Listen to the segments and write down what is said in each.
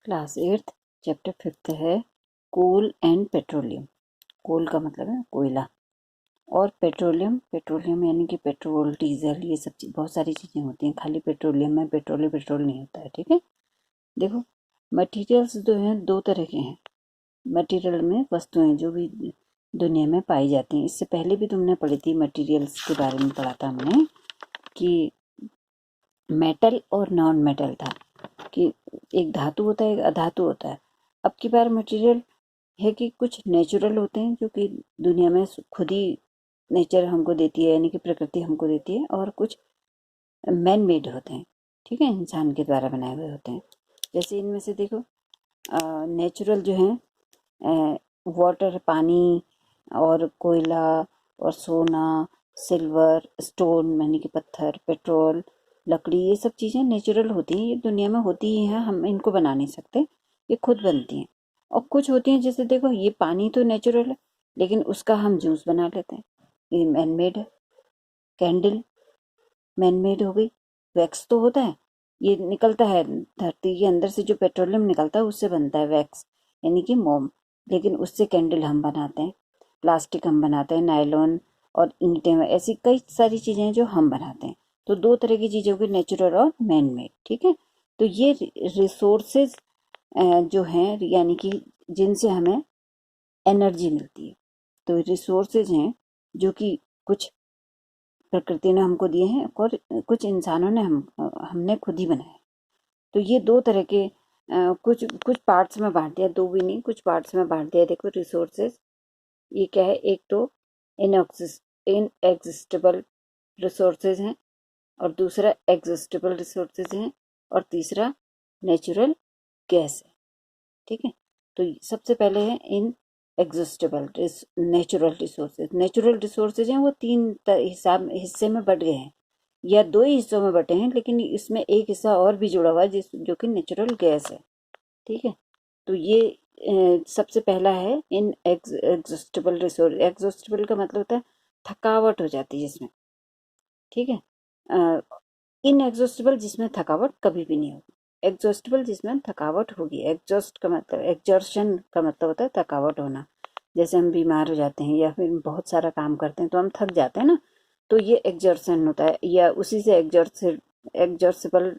Class 8th chapter 5th है कोल and petroleum. कोल का मतलब है कोयला और पेट्रोलियम यानी कि पेट्रोल डीजल ये सब चीज़ बहुत सारी चीज़ें होती हैं। खाली पेट्रोलियम में पेट्रोल नहीं होता है। ठीक है, देखो मटेरियल्स जो हैं दो तरह के हैं। मटेरियल में वस्तुएं जो भी दुनिया में पाई जाती हैं। इससे पहले भी तुमने पढ़ी थी, मटेरियल्स के बारे में पढ़ा था हमने कि मेटल और नॉन मेटल था, कि एक धातु होता है एक अधातु होता है। अब की बार मटेरियल है कि कुछ नेचुरल होते हैं जो कि दुनिया में खुद ही नेचर हमको देती है, यानी कि प्रकृति हमको देती है, और कुछ मैन मेड होते हैं। ठीक है, इंसान के द्वारा बनाए हुए होते हैं। जैसे इनमें से देखो नेचुरल जो है वाटर पानी और कोयला और सोना सिल्वर स्टोन यानी कि पत्थर पेट्रोल लकड़ी ये सब चीज़ें नेचुरल होती हैं, ये दुनिया में होती ही हैं, हम इनको बना नहीं सकते, ये खुद बनती हैं। और कुछ होती हैं जैसे देखो ये पानी तो नेचुरल है लेकिन उसका हम जूस बना लेते हैं, ये मैन मेड है। कैंडल मैन मेड हो गई। वैक्स तो होता है, ये निकलता है धरती के अंदर से, जो पेट्रोलियम निकलता है उससे बनता है वैक्स यानी कि मोम, लेकिन उससे कैंडल हम बनाते हैं। प्लास्टिक हम बनाते हैं, नायलॉन और ईंटें, ऐसी कई सारी चीज़ें हैं जो हम बनाते हैं। तो दो तरह की चीज़ें होगी, नेचुरल और मैन मेड। ठीक है, तो ये रिसोर्सेज जो हैं यानी कि जिनसे हमें एनर्जी मिलती है, तो रिसोर्सेज हैं जो कि कुछ प्रकृति ने हमको दिए हैं और कुछ इंसानों ने हमने खुद ही बनाए। तो ये दो तरह के कुछ कुछ पार्ट्स में बांट दिया, दो भी नहीं कुछ पार्ट्स में बांट दिया। देखो रिसोर्सेज ये क्या है, एक तो इनएग्जिस्टेबल रिसोर्सेज हैं और दूसरा एग्जिस्टेबल रिसोर्सेज हैं और तीसरा नेचुरल गैस है। ठीक है, तो सबसे पहले है इन एग्जिस्टेबल नेचुरल रिसोर्सेज हैं, वो तीन हिस्से में बट गए हैं या दो ही हिस्सों में बटे हैं, लेकिन इसमें एक हिस्सा और भी जुड़ा हुआ है जो कि नेचुरल गैस है। ठीक है, तो ये सबसे पहला है इन एग्जॉस्टेबल रिसोर्स। एग्जॉस्टेबल का मतलब होता है थकावट हो जाती है जिसमें। ठीक है, इन एग्जॉस्टेबल जिसमें थकावट कभी भी नहीं होगी, एग्जॉस्टेबल जिसमें थकावट होगी। एग्जॉस्ट का मतलब एग्जर्शन का मतलब होता है थकावट होना। जैसे हम बीमार हो जाते हैं या फिर बहुत सारा काम करते हैं तो हम थक जाते हैं ना, तो ये एग्जर्शन होता है, या उसी से एग्जॉर्सिबल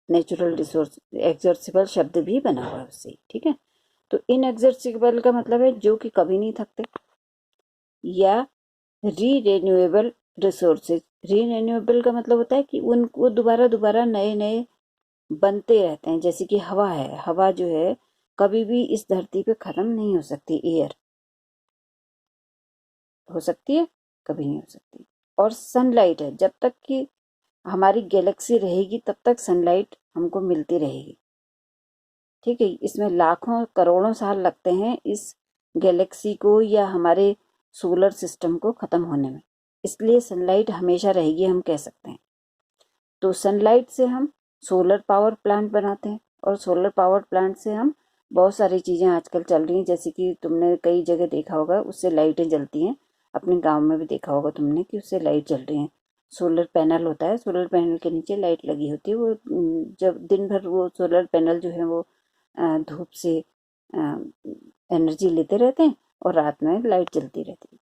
नेचुरल रिसोर्स, एग्जर्सिबल शब्द भी बना हुआ है उससे। ठीक है, तो इनएग्जर्सिबल का मतलब है जो कि कभी नहीं थकते, या रीरेन्यूएबल रिसोर्सेज। रीरेन्यूएबल का मतलब होता है कि उनको दोबारा दोबारा नए नए बनते रहते हैं। जैसे कि हवा है, हवा जो है कभी भी इस धरती पे खत्म नहीं हो सकती। एयर हो सकती है, कभी नहीं हो सकती। और सनलाइट है, जब तक कि हमारी गैलेक्सी रहेगी तब तक सनलाइट हमको मिलती रहेगी। ठीक है, इसमें लाखों करोड़ों साल लगते हैं इस गैलेक्सी को या हमारे सोलर सिस्टम को ख़त्म होने में, इसलिए सनलाइट हमेशा रहेगी हम कह सकते हैं। तो सनलाइट से हम सोलर पावर प्लांट बनाते हैं और सोलर पावर प्लांट से हम बहुत सारी चीज़ें आजकल चल रही हैं, जैसे कि तुमने कई जगह देखा होगा उससे लाइटें जलती हैं। अपने गांव में भी देखा होगा तुमने कि उससे लाइट जल रही हैं। सोलर पैनल होता है, सोलर पैनल के नीचे लाइट लगी होती है। वो जब दिन भर वो सोलर पैनल जो है वो धूप से एनर्जी लेते रहते हैं और रात में लाइट जलती रहती है।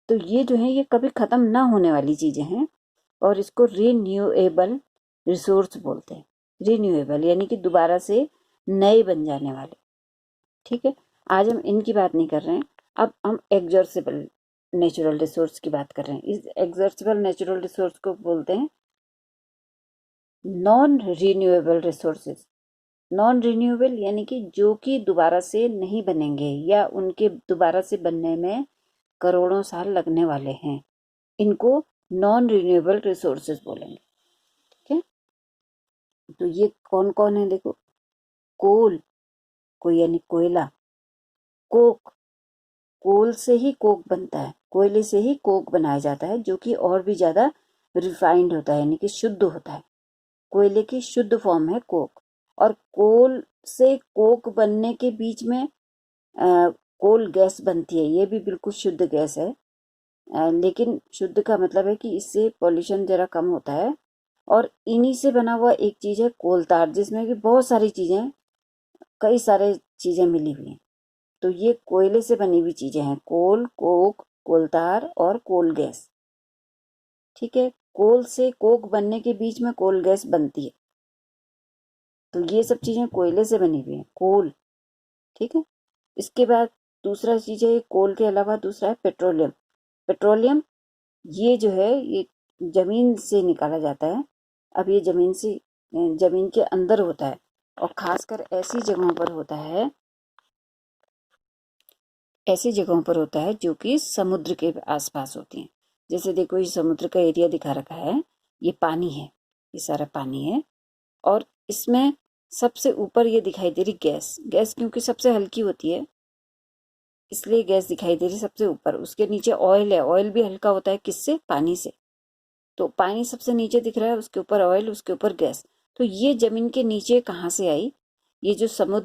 तो ये जो है ये कभी ख़त्म ना होने वाली चीज़ें हैं और इसको रीन्यूएबल रिसोर्स बोलते हैं। रीन्यूएबल यानी कि दोबारा से नए बन जाने वाले। ठीक है, आज हम इनकी बात नहीं कर रहे हैं, अब हम एग्जॉर्सिबल नेचुरल रिसोर्स की बात कर रहे हैं। इस एग्जॉर्सिबल नेचुरल रिसोर्स को बोलते हैं non renewable resources. Non renewable यानी कि जो कि दोबारा से नहीं बनेंगे या उनके दोबारा से बनने में करोड़ों साल लगने वाले हैं, इनको नॉन रिन्यूएबल रिसोर्सेज बोलेंगे। ठीक है, तो ये कौन कौन है देखो, कोल यानी कोयला, कोक कोल से ही कोक बनता है, कोयले से ही कोक बनाया जाता है जो कि और भी ज़्यादा रिफाइंड होता है यानी कि शुद्ध होता है। कोयले की शुद्ध फॉर्म है कोक। और कोल से कोक बनने के बीच में कोल गैस बनती है, ये भी बिल्कुल शुद्ध गैस है। लेकिन शुद्ध का मतलब है कि इससे पॉल्यूशन जरा कम होता है। और इन्हीं से बना हुआ एक चीज़ है कोल तार, जिसमें कि बहुत सारी चीज़ें कई सारे चीजें मिली हुई हैं। तो ये कोयले से बनी हुई चीजें हैं, कोल, कोक, कोलतार और कोल गैस। ठीक है, कोल से कोक बनने के बीच में कोल गैस बनती है। तो ये सब चीजें कोयले से बनी हुई हैं, कोल। ठीक है, इसके बाद दूसरा चीज है, कोल के अलावा दूसरा है पेट्रोलियम। पेट्रोलियम ये जो है ये जमीन से निकाला जाता है। अब ये जमीन के अंदर होता है और खासकर ऐसी जगहों पर होता है जो कि समुद्र के आसपास होती हैं। जैसे देखो ये समुद्र का एरिया दिखा रखा है, ये पानी है, ये सारा पानी है। और इसमें सबसे ऊपर ये दिखाई दे रही गैस, गैस क्योंकि सबसे हल्की होती है इसलिए गैस दिखाई दे रही सबसे ऊपर। उसके नीचे ऑयल है, ऑयल भी हल्का होता है, किससे? पानी से। तो पानी सबसे नीचे दिख रहा है, उसके ऊपर ऑयल, उसके ऊपर गैस। तो ये जमीन के नीचे कहाँ से आई? ये जो समुद्र